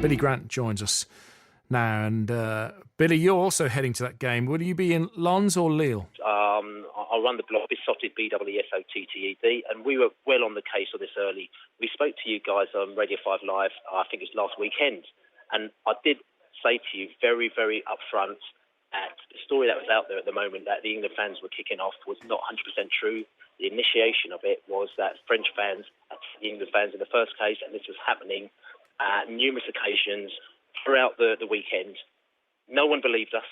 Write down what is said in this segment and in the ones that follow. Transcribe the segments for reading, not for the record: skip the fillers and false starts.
Billy Grant joins us now. And Billy, you're also heading to that game. Will you be in Lens or Lille? I'll run the blog, Beesotted, Besotted, and we were well on the case of this early. We spoke to you guys on Radio 5 Live, I think it was last weekend, and I did say to you very, very upfront that the story that was out there at the moment that the England fans were kicking off was not 100% true. The initiation of it was that French fans attacked the England fans in the first case, and this was happening at numerous occasions throughout the weekend. No one believed us.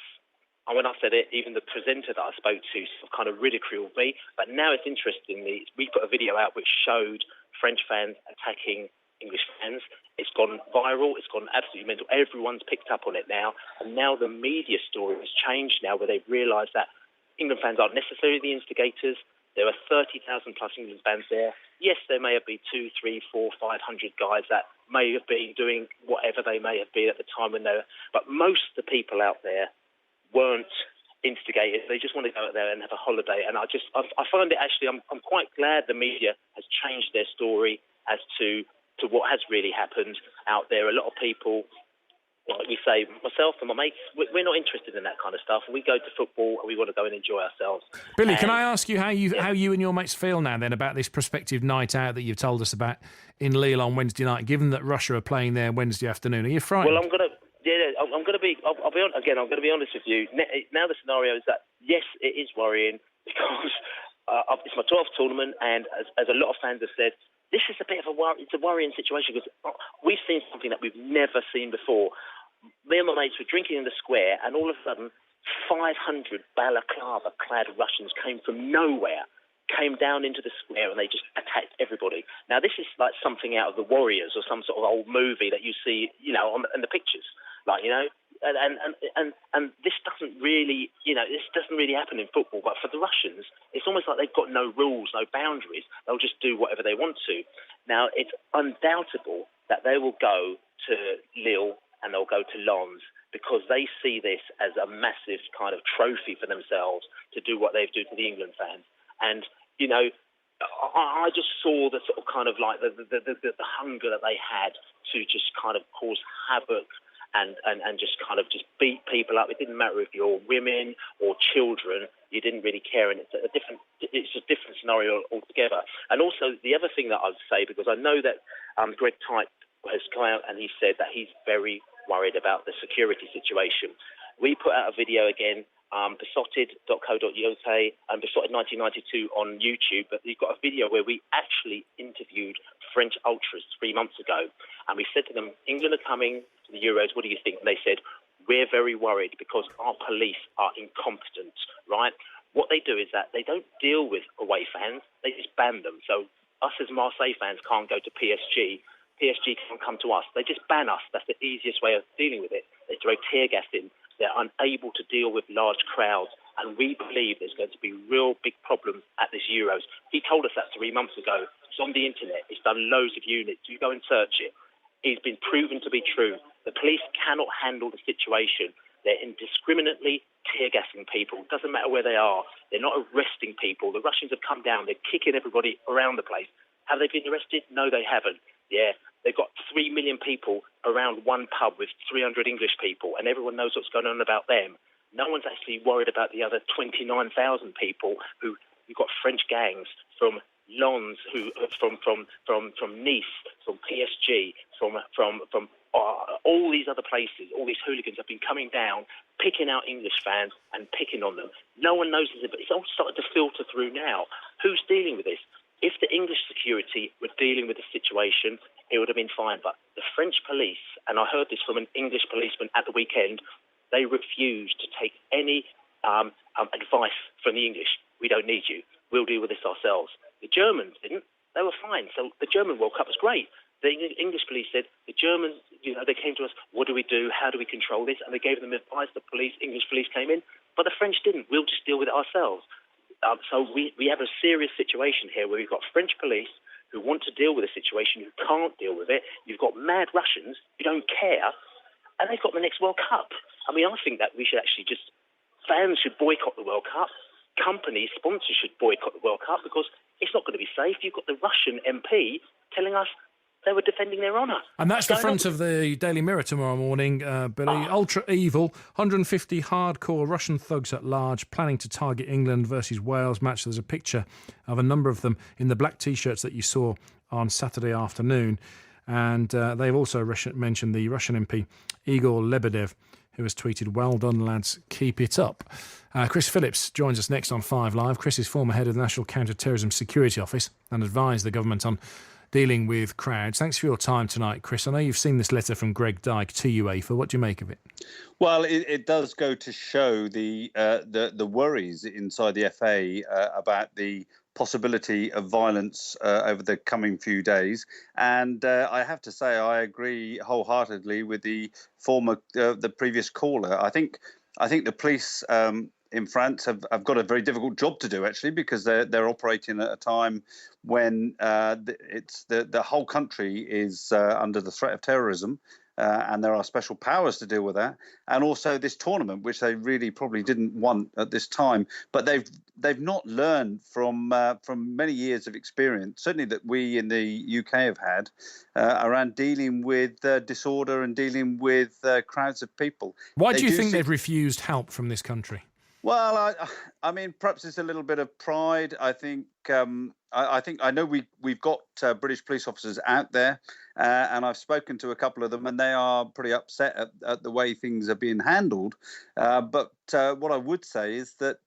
And when I said it, even the presenter that I spoke to sort of kind of ridiculed me. But now it's interestingly, we put a video out which showed French fans attacking English fans. It's gone viral. It's gone absolutely mental. Everyone's picked up on it now. And now the media story has changed now where they've realised that England fans aren't necessarily the instigators. There are 30,000 plus England fans there. Yes, there may have been 200, 300, 400, 500 guys that may have been doing whatever they may have been at the time when they were. But most of the people out there weren't instigators. They just want to go out there and have a holiday. And I find it actually, I'm quite glad the media has changed their story as to what has really happened out there. A lot of people, like we say, myself and my mates, we're not interested in that kind of stuff. We go to football and we want to go and enjoy ourselves. Billy, can I ask you how you and your mates feel now then about this prospective night out that you've told us about in Lille on Wednesday night, given that Russia are playing there Wednesday afternoon? Are you frightened? Well, I'm going to be, I'll be honest, again, I'm going to be honest with you. Now the scenario is that, yes, it is worrying because it's my 12th tournament, and as a lot of fans have said, this is a bit of it's a worrying situation because we've seen something that we've never seen before. Me and my mates were drinking in the square, and all of a sudden, 500 balaclava-clad Russians came from nowhere, came down into the square, and they just attacked everybody. Now, this is like something out of The Warriors or some sort of old movie that you see, in the pictures, and this doesn't really, this doesn't really happen in football. But for the Russians, it's almost like they've got no rules, no boundaries. They'll just do whatever they want to. Now, it's undoubtable that they will go to Lille and they'll go to Lens because they see this as a massive kind of trophy for themselves to do what they've done to the England fans. And, I just saw the sort of kind of like the hunger that they had to just kind of cause havoc and just kind of just beat people up. It didn't matter if you're women or children, you didn't really care. And it's a different scenario altogether. And also the other thing that I'd say, because I know that Greg Type has come out and he said that he's very worried about the security situation. We put out a video again, besotted.co.uk and Besotted 1992 on YouTube, but we've got a video where we actually interviewed French ultras 3 months ago, and we said to them, England are coming to the Euros, what do you think? And they said, we're very worried because our police are incompetent, right? What they do is that they don't deal with away fans, they just ban them. So us as Marseille fans can't go to PSG can't come to us. They just ban us. That's the easiest way of dealing with it. They throw tear gas in. They're unable to deal with large crowds. And we believe there's going to be real big problems at this Euros. He told us that 3 months ago. It's on the internet. It's done loads of units. You go and search it. It's been proven to be true. The police cannot handle the situation. They're indiscriminately tear gassing people. It doesn't matter where they are. They're not arresting people. The Russians have come down. They're kicking everybody around the place. Have they been arrested? No, they haven't. Yeah, they've got 3 million people around one pub with 300 English people, and everyone knows what's going on about them. No one's actually worried about the other 29,000 people who you've got French gangs from Lens, who from Nice, from PSG, from all these other places. All these hooligans have been coming down, picking out English fans and picking on them. No one knows this, but it's all starting to filter through now. Who's dealing with this? If the English security were dealing with the situation, it would have been fine. But the French police, and I heard this from an English policeman at the weekend, they refused to take any advice from the English. We don't need you. We'll deal with this ourselves. The Germans didn't. They were fine. So the German World Cup was great. The English police said, the Germans, they came to us, what do we do? How do we control this? And they gave them advice. The English police came in. But the French didn't. We'll just deal with it ourselves. So we have a serious situation here where we've got French police who want to deal with a situation, who can't deal with it. You've got mad Russians who don't care, and they've got the next World Cup. I mean, I think that we should actually fans should boycott the World Cup. Companies, sponsors should boycott the World Cup because it's not going to be safe. You've got the Russian MP telling us They were defending their honour. And that's the front of the Daily Mirror tomorrow morning, Billy. Ultra evil, 150 hardcore Russian thugs at large planning to target England versus Wales match. There's a picture of a number of them in the black T-shirts that you saw on Saturday afternoon. And they've also mentioned the Russian MP Igor Lebedev, who has tweeted, "Well done, lads, keep it up." Chris Phillips joins us next on 5 Live. Chris is former head of the National Counter-Terrorism Security Office and advised the government on dealing with crowds. Thanks for your time tonight, Chris. I know you've seen this letter from Greg Dyke to UEFA. What do you make of it? Well, it does go to show the worries inside the FA about the possibility of violence over the coming few days. And I have to say, I agree wholeheartedly with the previous caller. I think the police in France have got a very difficult job to do, actually, because they're operating at a time when the whole country is under the threat of terrorism. And there are special powers to deal with that, and also this tournament, which they really probably didn't want at this time. But they've not learned from many years of experience, certainly that we in the UK have had around dealing with disorder and dealing with crowds of people. Why do you think they've refused help from this country? Well, I mean, perhaps it's a little bit of pride. I think I know we've got British police officers out there, and I've spoken to a couple of them, and they are pretty upset at the way things are being handled. But what I would say is that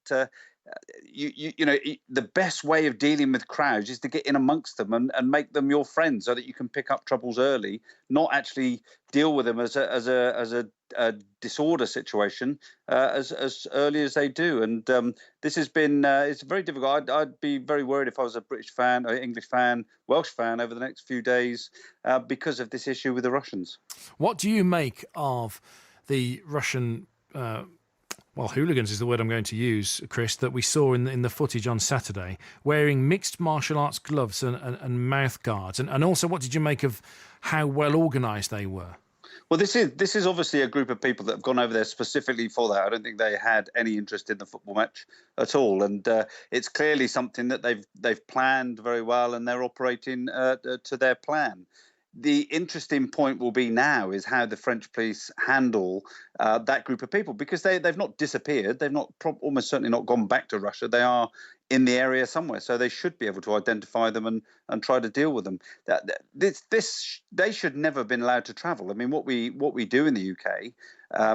you know, the best way of dealing with crowds is to get in amongst them and make them your friends, so that you can pick up troubles early, not actually deal with them as a disorder situation as early as they do. And this has been it's very difficult. I'd be very worried if I was a British fan, or English fan, Welsh fan over the next few days because of this issue with the Russians. What do you make of the Russian hooligans is the word I'm going to use, Chris, that we saw in the footage on Saturday, wearing mixed martial arts gloves and mouth guards? And also, what did you make of how well organised they were? Well, this is obviously a group of people that have gone over there specifically for that. I don't think they had any interest in the football match at all, and it's clearly something that they've planned very well, and they're operating to their plan. The interesting point will be now is how the French police handle that group of people, because they've not disappeared. They've not almost certainly not gone back to Russia. They are in the area somewhere, so they should be able to identify them and try to deal with them. They should never have been allowed to travel. I mean, what we do in the UK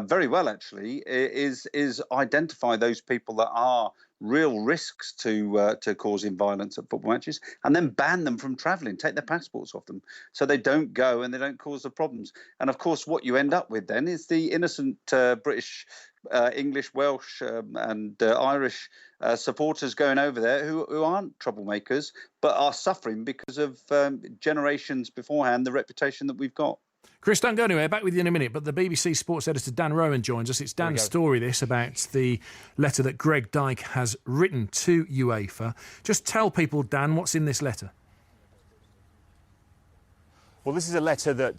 very well, actually, is identify those people that are real risks to causing violence at football matches, and then ban them from travelling, take their passports off them, so they don't go and they don't cause the problems. And of course, what you end up with then is the innocent British, English, Welsh and Irish supporters going over there who aren't troublemakers, but are suffering because of generations beforehand, the reputation that we've got. Chris, don't go anywhere. Back with you in a minute. But the BBC sports editor Dan Rowan joins us. It's Dan's story, this, about the letter that Greg Dyke has written to UEFA. Just tell people, Dan, what's in this letter. Well, this is a letter that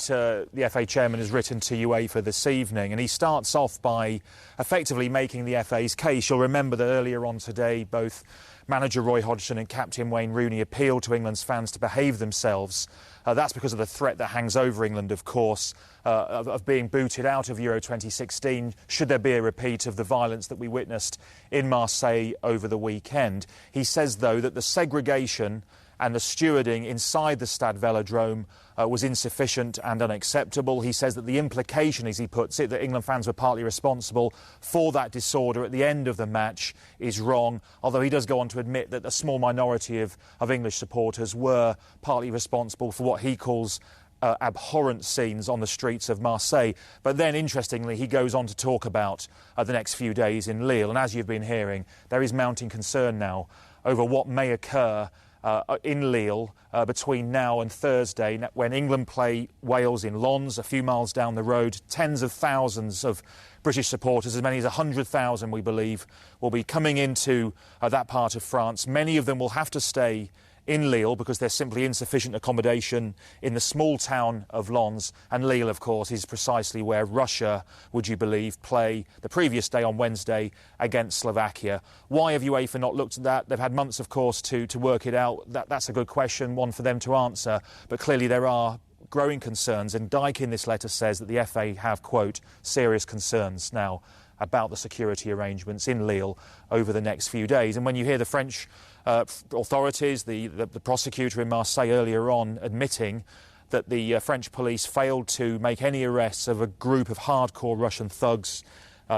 the FA chairman has written to UEFA this evening, and he starts off by effectively making the FA's case. You'll remember that earlier on today, both manager Roy Hodgson and captain Wayne Rooney appealed to England's fans to behave themselves. That's because of the threat that hangs over England, of course, of being booted out of Euro 2016, should there be a repeat of the violence that we witnessed in Marseille over the weekend. He says, though, that the segregation and the stewarding inside the Stade Velodrome was insufficient and unacceptable. He says that the implication, as he puts it, that England fans were partly responsible for that disorder at the end of the match is wrong, although he does go on to admit that a small minority of English supporters were partly responsible for what he calls abhorrent scenes on the streets of Marseille. But then, interestingly, he goes on to talk about the next few days in Lille. And as you've been hearing, there is mounting concern now over what may occur in Lille between now and Thursday, when England play Wales in Lens, a few miles down the road. Tens of thousands of British supporters, as many as 100,000, we believe, will be coming into that part of France. Many of them will have to stay in Lille because there's simply insufficient accommodation in the small town of Lens. And Lille, of course, is precisely where Russia, would you believe, play the previous day on Wednesday against Slovakia. Why have UEFA not looked at that? They've had months, of course, to work it out. That's a good question, one for them to answer. But clearly there are growing concerns, and Dyke in this letter says that the FA have, quote, serious concerns now about the security arrangements in Lille over the next few days. And when you hear the French authorities, the prosecutor in Marseille earlier on admitting that the French police failed to make any arrests of a group of hardcore Russian thugs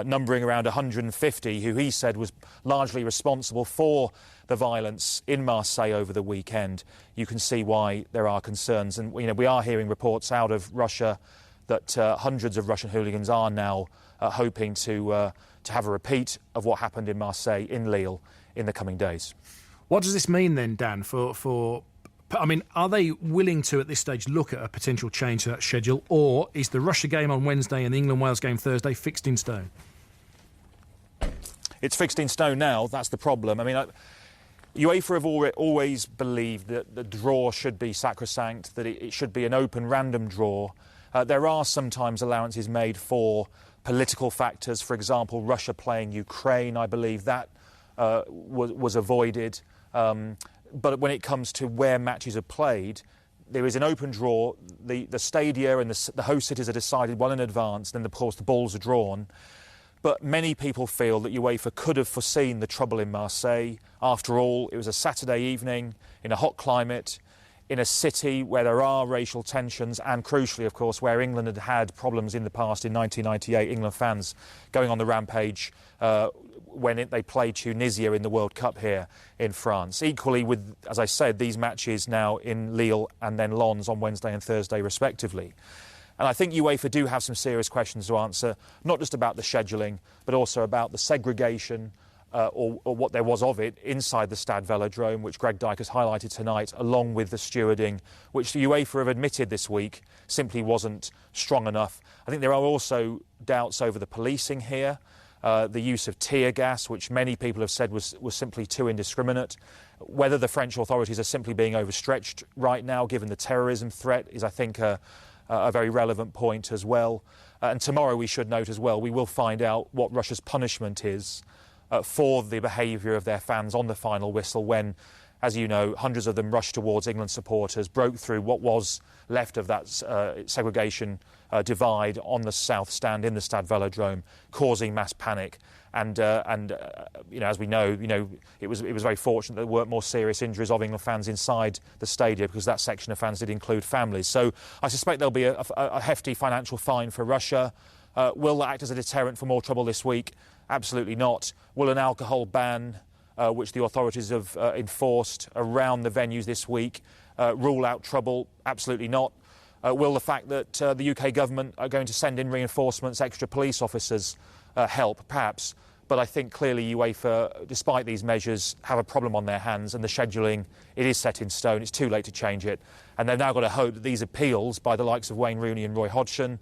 numbering around 150, who he said was largely responsible for the violence in Marseille over the weekend, you can see why there are concerns. And we are hearing reports out of Russia that hundreds of Russian hooligans are now hoping to have a repeat of what happened in Marseille, in Lille, in the coming days. What does this mean then, Dan, for I mean, are they willing to, at this stage, look at a potential change to that schedule, or is the Russia game on Wednesday and the England-Wales game Thursday fixed in stone? It's fixed in stone now, that's the problem. I mean, UEFA have always believed that the draw should be sacrosanct, that it should be an open, random draw. There are sometimes allowances made for political factors. For example, Russia playing Ukraine, I believe that was avoided. But when it comes to where matches are played, there is an open draw. The stadia and the host cities are decided well in advance. Then, of course, the balls are drawn. But many people feel that UEFA could have foreseen the trouble in Marseille. After all, it was a Saturday evening in a hot climate, in a city where there are racial tensions, and crucially, of course, where England had problems in the past. In 1998, England fans going on the rampage when they played Tunisia in the World Cup here in France. Equally with, as I said, these matches now in Lille and then Lens on Wednesday and Thursday respectively. And I think UEFA do have some serious questions to answer, not just about the scheduling, but also about the segregation or what there was of it inside the Stade Velodrome, which Greg Dyke has highlighted tonight, along with the stewarding, which the UEFA have admitted this week simply wasn't strong enough. I think there are also doubts over the policing here. The use of tear gas, which many people have said was simply too indiscriminate. Whether the French authorities are simply being overstretched right now, given the terrorism threat, is, I think, a very relevant point as well. And tomorrow, we should note as well, we will find out what Russia's punishment is for the behaviour of their fans on the final whistle when, as you know, hundreds of them rushed towards England supporters, broke through what was left of that segregation divide on the south stand in the Stade Velodrome, causing mass panic. And as we know, it was very fortunate there weren't more serious injuries of England fans inside the stadium, because that section of fans did include families. So I suspect there'll be a hefty financial fine for Russia. Will that act as a deterrent for more trouble this week? Absolutely not. Will an alcohol ban, which the authorities have enforced around the venues this week, rule out trouble? Absolutely not. Will the fact that the UK government are going to send in reinforcements, extra police officers, help? Perhaps. But I think clearly UEFA, despite these measures, have a problem on their hands, and the scheduling, it is set in stone. It's too late to change it. And they've now got to hope that these appeals by the likes of Wayne Rooney and Roy Hodgson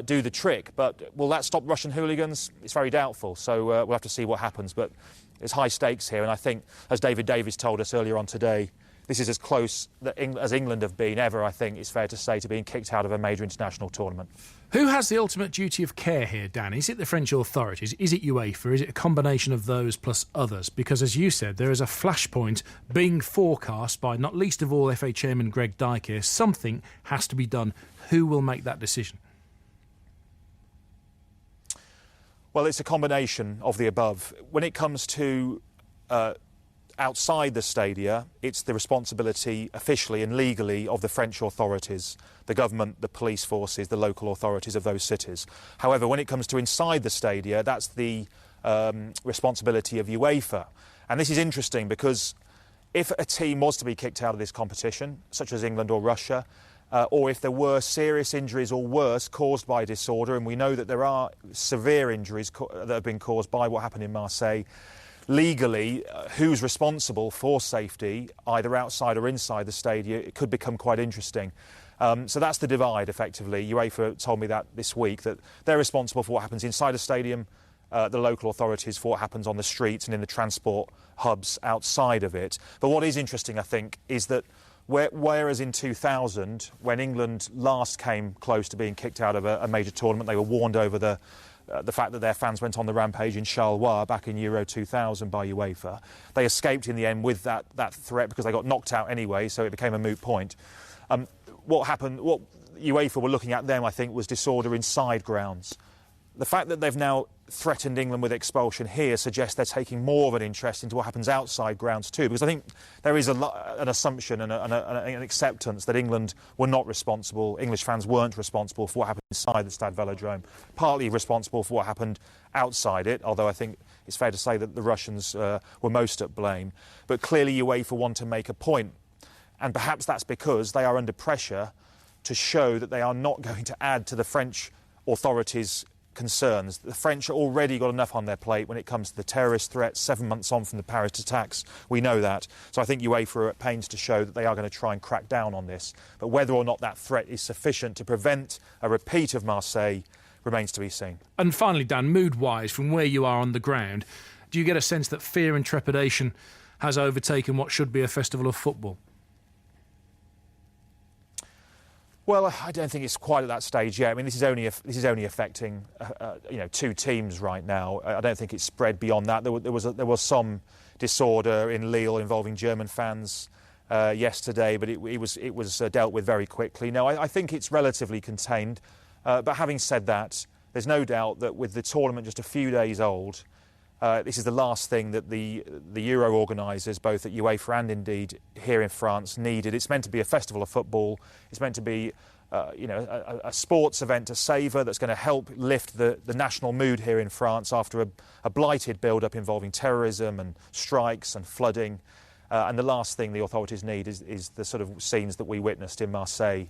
do the trick. But will that stop Russian hooligans? It's very doubtful. So we'll have to see what happens. But it's high stakes here. And I think, as David Davies told us earlier on today, this is as close as England have been ever, I think it's fair to say, to being kicked out of a major international tournament. Who has the ultimate duty of care here, Dan? Is it the French authorities? Is it UEFA? Is it a combination of those plus others? Because, as you said, there is a flashpoint being forecast by not least of all FA Chairman Greg Dyke here. Something has to be done. Who will make that decision? Well, it's a combination of the above. When it comes to outside the stadia, it's the responsibility officially and legally of the French authorities, the government, the police forces, the local authorities of those cities. However, when it comes to inside the stadia, that's the responsibility of UEFA. And this is interesting because if a team was to be kicked out of this competition, such as England or Russia, or if there were serious injuries or worse caused by disorder, and we know that there are severe injuries that have been caused by what happened in Marseille, legally, who's responsible for safety, either outside or inside the stadium, it could become quite interesting. So that's the divide, effectively. UEFA told me that this week, that they're responsible for what happens inside a stadium, the local authorities for what happens on the streets and in the transport hubs outside of it. But what is interesting, I think, is that whereas in 2000, when England last came close to being kicked out of a major tournament, they were warned over the fact that their fans went on the rampage in Charleroi back in Euro 2000 by UEFA. They escaped in the end with that threat because they got knocked out anyway, so it became a moot point. what UEFA were looking at then, I think, was disorder inside grounds. The fact that they've now threatened England with expulsion here suggests they're taking more of an interest into what happens outside grounds too, because I think there is an assumption and an acceptance that England were not responsible, English fans weren't responsible for what happened inside the Stade Velodrome, partly responsible for what happened outside it, although I think it's fair to say that the Russians were most at blame. But clearly UEFA want to make a point, and perhaps that's because they are under pressure to show that they are not going to add to the French authorities' concerns. The French have already got enough on their plate when it comes to the terrorist threats 7 months on from the Paris attacks. We know that. So I think UEFA are at pains to show that they are going to try and crack down on this. But whether or not that threat is sufficient to prevent a repeat of Marseille remains to be seen. And finally, Dan, mood-wise, from where you are on the ground, do you get a sense that fear and trepidation has overtaken what should be a festival of football? Well, I don't think it's quite at that stage yet. I mean, this is only affecting two teams right now. I don't think it's spread beyond that. There was some disorder in Lille involving German fans yesterday, but it was dealt with very quickly. No, I think it's relatively contained. But having said that, there's no doubt that with the tournament just a few days old, this is the last thing that the Euro organisers, both at UEFA and indeed here in France, needed. It's meant to be a festival of football. It's meant to be, a sports event to savour that's going to help lift the national mood here in France after a blighted build-up involving terrorism and strikes and flooding. And the last thing the authorities need is the sort of scenes that we witnessed in Marseille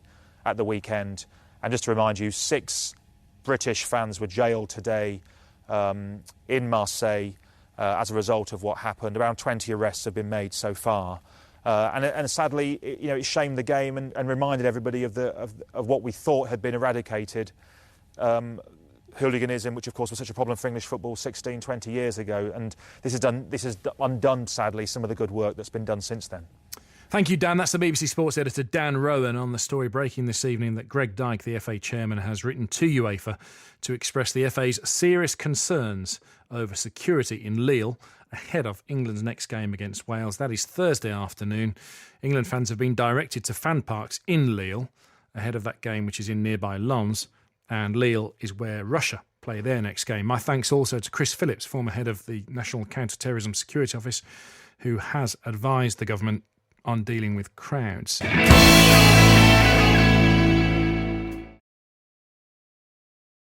at the weekend. And just to remind you, 6 British fans were jailed today in Marseille as a result of what happened. Around 20 arrests have been made so far, and sadly, it shamed the game and reminded everybody of what we thought had been eradicated. Hooliganism, which of course was such a problem for English football 16, 20 years ago, and this has undone, sadly, some of the good work that's been done since then. Thank you, Dan. That's the BBC Sports editor, Dan Rowan, on the story breaking this evening that Greg Dyke, the FA chairman, has written to UEFA to express the FA's serious concerns over security in Lille ahead of England's next game against Wales. That is Thursday afternoon. England fans have been directed to fan parks in Lille ahead of that game, which is in nearby Lens, and Lille is where Russia play their next game. My thanks also to Chris Phillips, former head of the National Counter-Terrorism Security Office, who has advised the government on dealing with crowds.